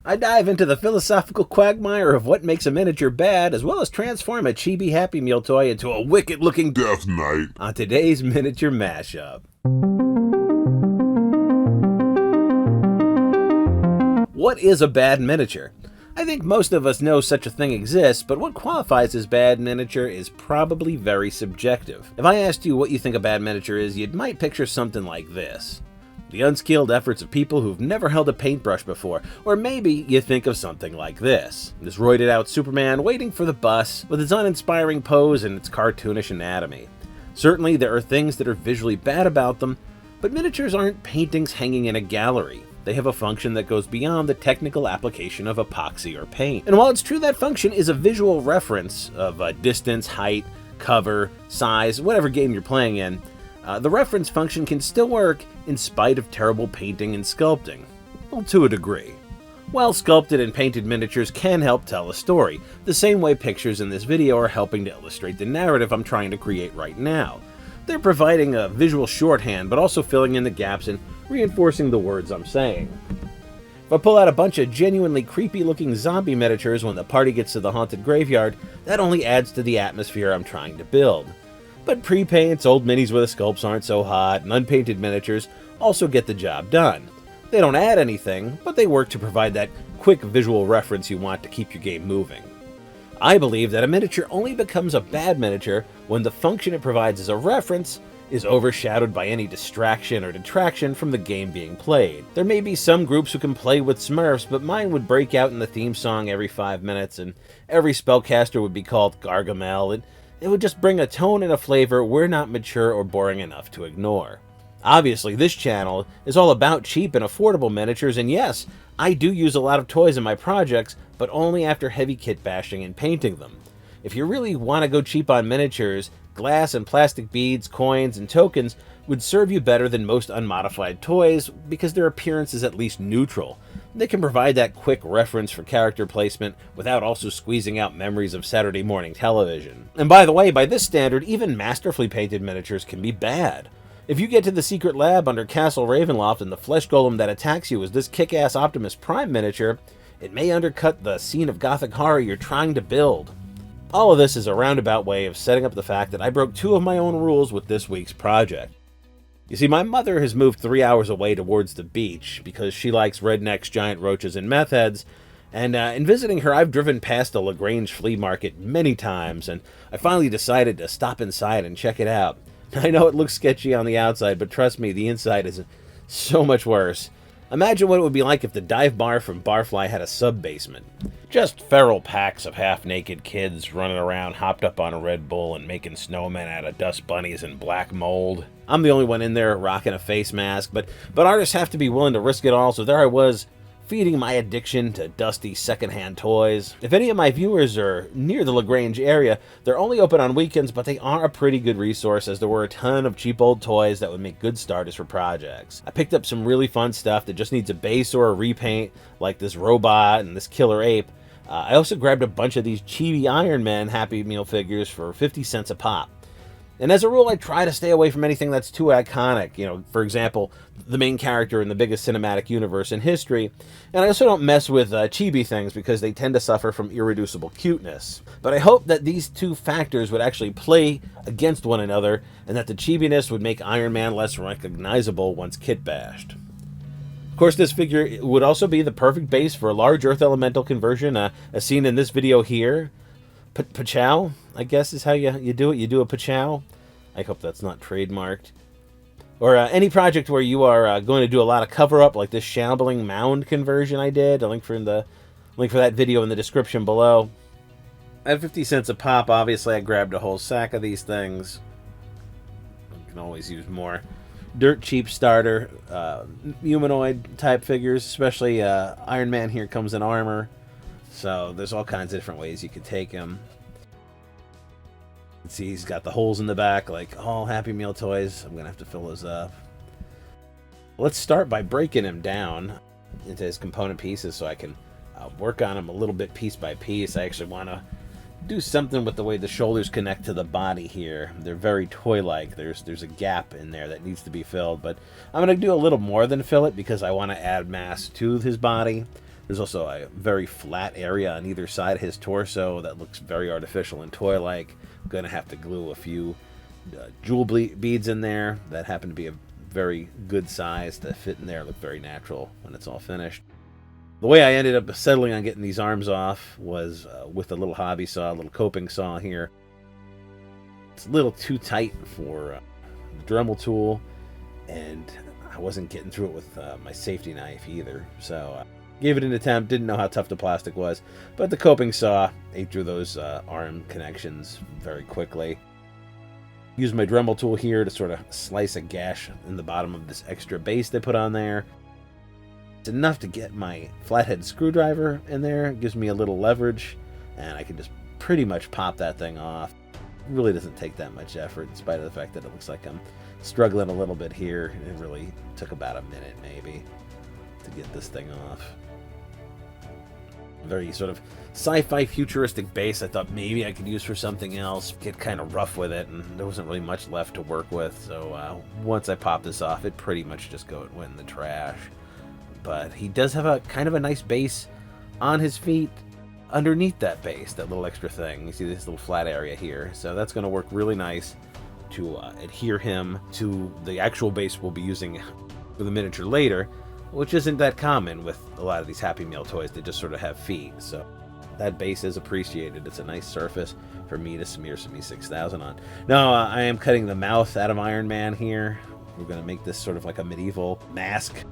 I dive into the philosophical quagmire of what makes a miniature bad, as well as transform a chibi Happy Meal toy into a wicked-looking Death Knight on today's Miniature Mashup. What is a bad miniature? I think most of us know such a thing exists, but what qualifies as bad miniature is probably very subjective. If I asked you what you think a bad miniature is, you might picture something like this. The unskilled efforts of people who've never held a paintbrush before, or maybe you think of something like this. This roided out Superman waiting for the bus with its uninspiring pose and its cartoonish anatomy. Certainly there are things that are visually bad about them, but miniatures aren't paintings hanging in a gallery. They have a function that goes beyond the technical application of epoxy or paint. And while it's true that function is a visual reference of distance, height, cover, size, whatever game you're playing in, the reference function can still work in spite of terrible painting and sculpting. Well, to a degree. Well sculpted and painted miniatures can help tell a story, the same way pictures in this video are helping to illustrate the narrative I'm trying to create right now. They're providing a visual shorthand, but also filling in the gaps and reinforcing the words I'm saying. If I pull out a bunch of genuinely creepy looking zombie miniatures when the party gets to the haunted graveyard, that only adds to the atmosphere I'm trying to build. But pre-paints, old minis where the sculpts aren't so hot, and unpainted miniatures also get the job done. They don't add anything, but they work to provide that quick visual reference you want to keep your game moving. I believe that a miniature only becomes a bad miniature when the function it provides as a reference is overshadowed by any distraction or detraction from the game being played. There may be some groups who can play with Smurfs, but mine would break out in the theme song every 5 minutes, and every spellcaster would be called Gargamel, and it would just bring a tone and a flavor we're not mature or boring enough to ignore. Obviously, this channel is all about cheap and affordable miniatures, and yes, I do use a lot of toys in my projects, but only after heavy kit bashing and painting them. If you really want to go cheap on miniatures, glass and plastic beads, coins, and tokens would serve you better than most unmodified toys because their appearance is at least neutral. They can provide that quick reference for character placement without also squeezing out memories of Saturday morning television. And by the way, by this standard, even masterfully painted miniatures can be bad. If you get to the secret lab under Castle Ravenloft and the flesh golem that attacks you is this kick-ass Optimus Prime miniature, it may undercut the scene of gothic horror you're trying to build. All of this is a roundabout way of setting up the fact that I broke 2 of my own rules with this week's project. You see, my mother has moved 3 hours away towards the beach because she likes rednecks, giant roaches, and meth heads, and in visiting her, I've driven past the LaGrange flea market many times, and I finally decided to stop inside and check it out. I know it looks sketchy on the outside, but trust me, the inside is so much worse. Imagine what it would be like if the dive bar from Barfly had a sub-basement. Just feral packs of half-naked kids running around hopped up on a Red Bull and making snowmen out of dust bunnies and black mold. I'm the only one in there rocking a face mask, but artists have to be willing to risk it all, so there I was, feeding my addiction to dusty secondhand toys. If any of my viewers are near the LaGrange area, they're only open on weekends, but they are a pretty good resource as there were a ton of cheap old toys that would make good starters for projects. I picked up some really fun stuff that just needs a base or a repaint, like this robot and this killer ape. I also grabbed a bunch of these chibi Iron Man Happy Meal figures for 50 cents a pop. And as a rule, I try to stay away from anything that's too iconic. You know, for example, the main character in the biggest cinematic universe in history. And I also don't mess with chibi things because they tend to suffer from irreducible cuteness. But I hope that these 2 factors would actually play against one another and that the chibiness would make Iron Man less recognizable once kit bashed. Of course, this figure would also be the perfect base for a large Earth Elemental conversion, as seen in this video here. Pachow, I guess is how you do it. You do a Pachow. I hope that's not trademarked. Or any project where you are going to do a lot of cover-up, like this shambling mound conversion I did. A link for that video in the description below. At 50 cents a pop, obviously I grabbed a whole sack of these things. You can always use more. Dirt cheap starter, humanoid type figures, especially Iron Man here comes in armor. So there's all kinds of different ways you could take him. See, he's got the holes in the back, like all Happy Meal toys. I'm going to have to fill those up. Let's start by breaking him down into his component pieces so I can work on him a little bit piece by piece. I actually want to do something with the way the shoulders connect to the body here. They're very toy-like. There's a gap in there that needs to be filled, but I'm going to do a little more than fill it because I want to add mass to his body. There's also a very flat area on either side of his torso that looks very artificial and toy-like. I'm going to have to glue a few jewel beads in there that happen to be a very good size to fit in there. Look very natural when it's all finished. The way I ended up settling on getting these arms off was with a little hobby saw, a little coping saw here. It's a little too tight for the Dremel tool, and I wasn't getting through it with my safety knife either. So gave it an attempt, didn't know how tough the plastic was, but the coping saw ate through those arm connections very quickly. Used my Dremel tool here to sort of slice a gash in the bottom of this extra base they put on there. It's enough to get my flathead screwdriver in there. It gives me a little leverage, and I can just pretty much pop that thing off. It really doesn't take that much effort, in spite of the fact that it looks like I'm struggling a little bit here. It really took about a minute, maybe, to get this thing off. Very sort of sci-fi futuristic base I thought maybe I could use for something else. Get kind of rough with it, and there wasn't really much left to work with. So once I popped this off, it pretty much just went in the trash. But he does have a kind of a nice base on his feet underneath that base, that little extra thing. You see this little flat area here. So that's going to work really nice to adhere him to the actual base we'll be using for the miniature later, which isn't that common with a lot of these Happy Meal toys. They just sort of have feet, so that base is appreciated. It's a nice surface for me to smear some E6000 on. Now, I am cutting the mouth out of Iron Man here. We're going to make this sort of like a medieval mask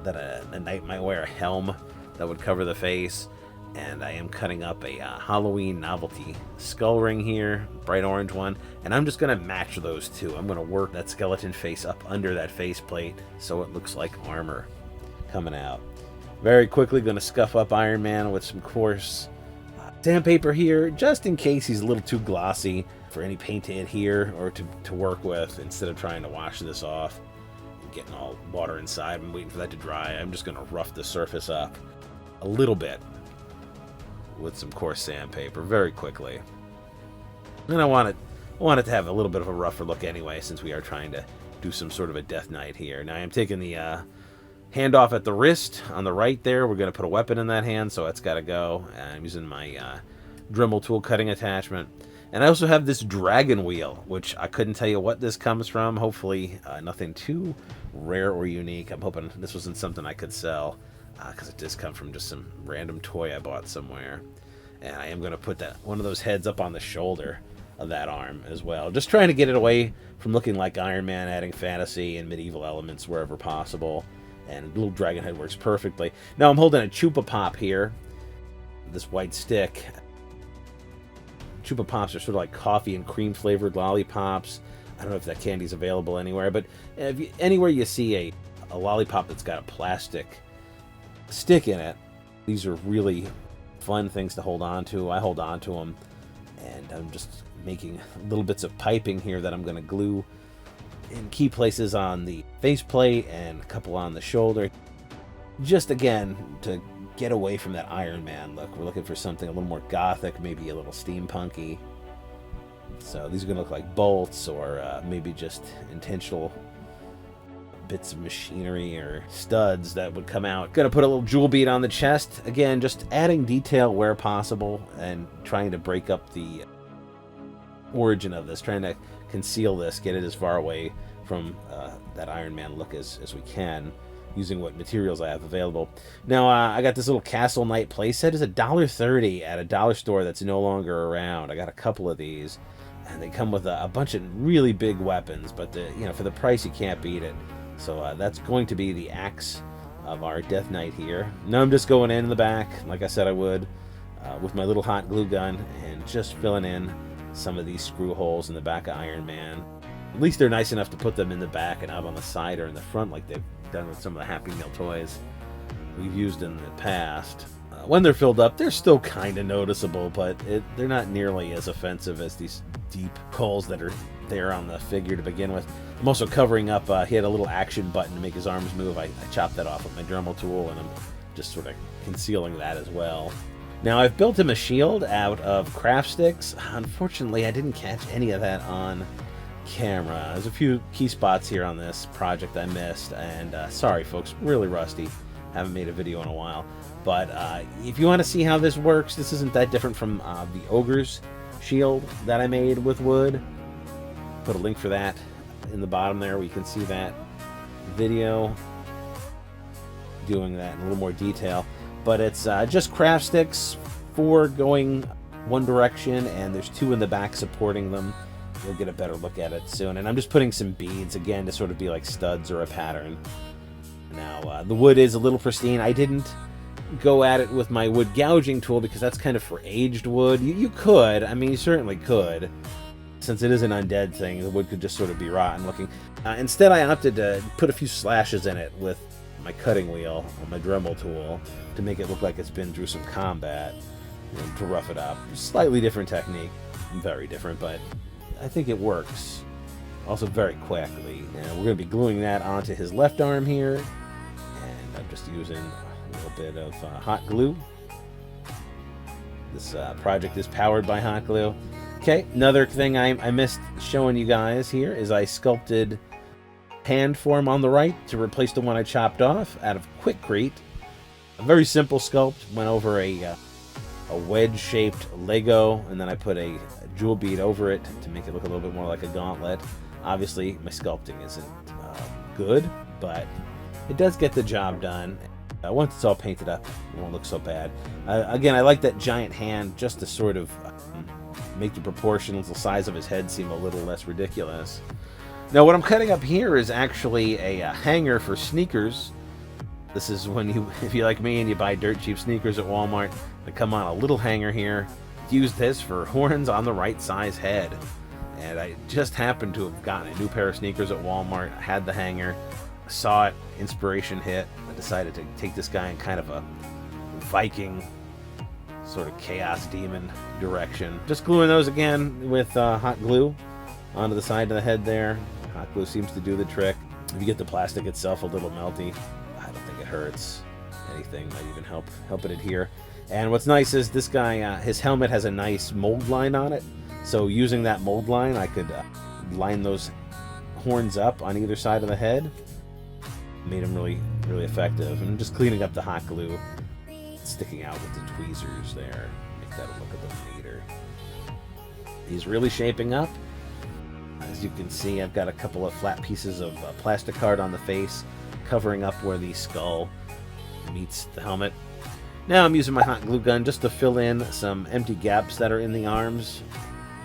that a knight might wear, a helm that would cover the face. And I am cutting up a Halloween novelty skull ring here, bright orange one, and I'm just going to match those two. I'm going to work that skeleton face up under that faceplate so it looks like armor coming out. Very quickly going to scuff up Iron Man with some coarse sandpaper here, just in case he's a little too glossy for any paint to adhere or to work with. Instead of trying to wash this off and getting all water inside and waiting for that to dry, I'm just going to rough the surface up a little bit with some coarse sandpaper very quickly. And I want it to have a little bit of a rougher look anyway, since we are trying to do some sort of a death knight here. Now I'm taking the hand off at the wrist on the right there. We're going to put a weapon in that hand, so that's got to go. And I'm using my Dremel tool cutting attachment. And I also have this dragon wheel, which I couldn't tell you what this comes from. Hopefully nothing too rare or unique. I'm hoping this wasn't something I could sell, because it does come from just some random toy I bought somewhere. And I am going to put one of those heads up on the shoulder of that arm as well. Just trying to get it away from looking like Iron Man, adding fantasy and medieval elements wherever possible. And a little dragon head works perfectly. Now I'm holding a Chupa Pop here, this white stick. Chupa Pops are sort of like coffee and cream flavored lollipops. I don't know if that candy's available anywhere, but anywhere you see a lollipop that's got a plastic stick in it, these are really fun things to hold on to. I hold on to them, and I'm just making little bits of piping here that I'm going to glue in key places on the faceplate and a couple on the shoulder, just again to get away from that Iron Man look. We're looking for something a little more gothic, maybe a little steampunky. So these are going to look like bolts, or maybe just intentional bits of machinery or studs that would come out. Gonna put a little jewel bead on the chest. Again, just adding detail where possible and trying to break up the origin of this, trying to conceal this, get it as far away from that Iron Man look as we can, using what materials I have available. Now, I got this little Castle Knight playset. It's $1.30 at a dollar store that's no longer around. I got a couple of these, and they come with a bunch of really big weapons, but for the price, you can't beat it. So that's going to be the axe of our Death Knight here. Now I'm just going in the back, like I said I would, with my little hot glue gun, and just filling in some of these screw holes in the back of Iron Man. At least they're nice enough to put them in the back and not on the side or in the front like they've done with some of the Happy Meal toys we've used in the past. When they're filled up, they're still kind of noticeable, but they're not nearly as offensive as these deep holes that are there on the figure to begin with. I'm also covering up, he had a little action button to make his arms move. I chopped that off with my Dremel tool, and I'm just sort of concealing that as well. Now, I've built him a shield out of craft sticks. Unfortunately, I didn't catch any of that on camera. There's a few key spots here on this project I missed, and sorry folks, really rusty. Haven't made a video in a while. But if you want to see how this works, this isn't that different from the Ogre's shield that I made with wood. Put a link for that in the bottom there where you can see that video doing that in a little more detail. But it's just craft sticks, 4 going one direction, and there's 2 in the back supporting them. You'll get a better look at it soon. And I'm just putting some beads, again, to sort of be like studs or a pattern. Now, the wood is a little pristine. I didn't go at it with my wood gouging tool because that's kind of for aged wood. You could. I mean, you certainly could. Since it is an undead thing, the wood could just sort of be rotten looking. Instead, I opted to put a few slashes in it with my cutting wheel on my Dremel tool to make it look like it's been through some combat, to rough it up. Slightly different technique. Very different, but I think it works. Also very quickly. And we're going to be gluing that onto his left arm here. And I'm just using a little bit of hot glue. This project is powered by hot glue. Okay, another thing I missed showing you guys here is I sculpted hand form on the right to replace the one I chopped off out of Quickcrete. A very simple sculpt. Went over a wedge-shaped Lego, and then I put a jewel bead over it to make it look a little bit more like a gauntlet. Obviously, my sculpting isn't good, but it does get the job done. Once it's all painted up, it won't look so bad. Again, I like that giant hand just to sort of make the proportions, the size of his head seem a little less ridiculous. Now, what I'm cutting up here is actually a hanger for sneakers. This is when if you like me and you buy dirt cheap sneakers at Walmart, they come on a little hanger here. Use this for horns on the right size head. And I just happened to have gotten a new pair of sneakers at Walmart. I had the hanger, saw it, inspiration hit. I decided to take this guy in kind of a Viking sort of chaos demon direction. Just gluing those again with hot glue onto the side of the head there. Hot glue seems to do the trick. If you get the plastic itself a little melty, I don't think it hurts anything. Might even help it adhere. And what's nice is this guy, his helmet has a nice mold line on it. So using that mold line, I could line those horns up on either side of the head. Made them really, really effective. And just cleaning up the hot glue, sticking out with the tweezers there. Make that look a little neater. He's really shaping up. As you can see, I've got a couple of flat pieces of plastic card on the face, covering up where the skull meets the helmet. Now I'm using my hot glue gun just to fill in some empty gaps that are in the arms.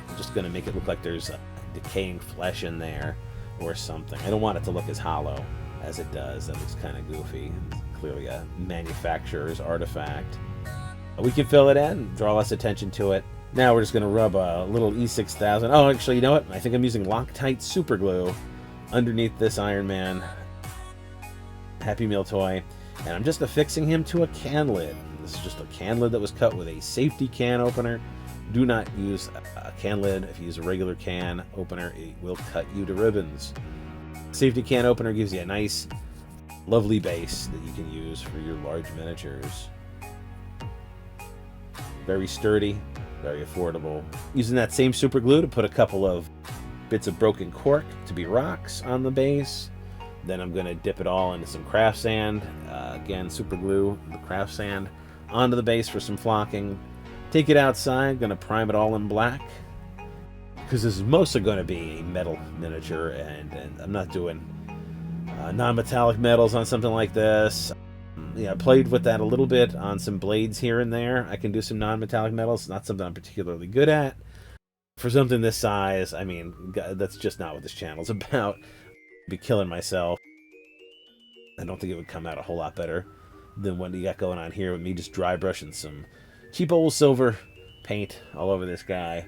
I'm just going to make it look like there's decaying flesh in there or something. I don't want it to look as hollow as it does. That looks kind of goofy. It's clearly a manufacturer's artifact. We can fill it in, draw less attention to it. Now we're just going to rub a little E6000. Oh, actually, you know what? I think I'm using Loctite super glue underneath this Iron Man Happy Meal toy. And I'm just affixing him to a can lid. This is just a can lid that was cut with a safety can opener. Do not use a can lid. If you use a regular can opener, it will cut you to ribbons. Safety can opener gives you a nice, lovely base that you can use for your large miniatures. Very sturdy, very affordable. Using that same super glue to put a couple of bits of broken cork to be rocks on the base. Then I'm going to dip it all into some craft sand. Again, super glue the craft sand onto the base for some flocking. Take it outside. Going to prime it all in black, because this is mostly going to be a metal miniature, and I'm not doing non-metallic metals on something like this. Yeah, I played with that a little bit on some blades here and there. I can do some non-metallic metals. Not something I'm particularly good at. For something this size, I mean, that's just not what this channel's about. I'd be killing myself. I don't think it would come out a whole lot better than what you got going on here with me just dry brushing some cheap old silver paint all over this guy.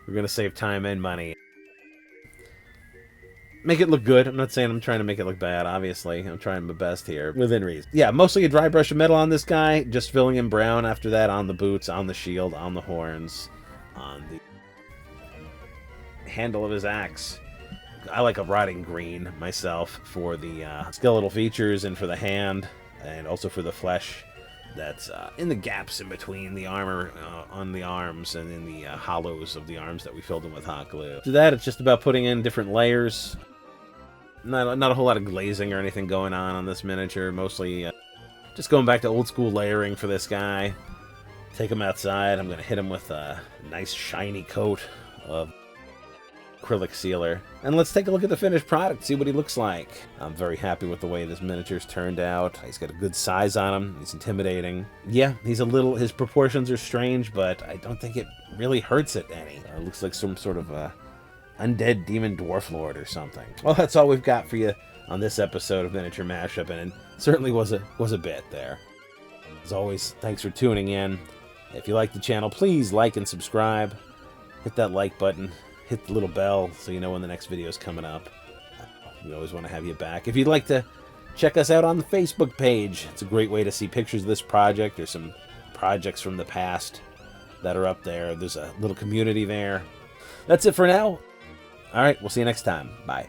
We're going to save time and money. Make it look good. I'm not saying I'm trying to make it look bad, obviously. I'm trying my best here, within reason. Yeah, mostly a dry brush of metal on this guy, just filling in brown after that on the boots, on the shield, on the horns, on the handle of his axe. I like a rotting green myself for the skeletal features and for the hand, and also for the flesh that's in the gaps in between the armor on the arms and in the hollows of the arms that we filled in with hot glue. After that, it's just about putting in different layers. Not a whole lot of glazing or anything going on this miniature. Mostly Just going back to old school layering for this guy. Take him outside. I'm going to hit him with a nice shiny coat of acrylic sealer. And let's take a look at the finished product, see what he looks like. I'm very happy with the way this miniature's turned out. He's got a good size on him. He's intimidating. Yeah, his proportions are strange, but I don't think it really hurts it any. Looks like some sort of undead demon dwarf lord or something. Well, that's all we've got for you on this episode of Miniature Mashup, and it certainly was a bit there. As always, thanks for tuning in. If you like the channel, please like and subscribe. Hit that like button. Hit the little bell so you know when the next video is coming up. We always want to have you back. If you'd like to check us out on the Facebook page, it's a great way to see pictures of this project or some projects from the past that are up there. There's a little community there. That's it for now. All right, we'll see you next time. Bye.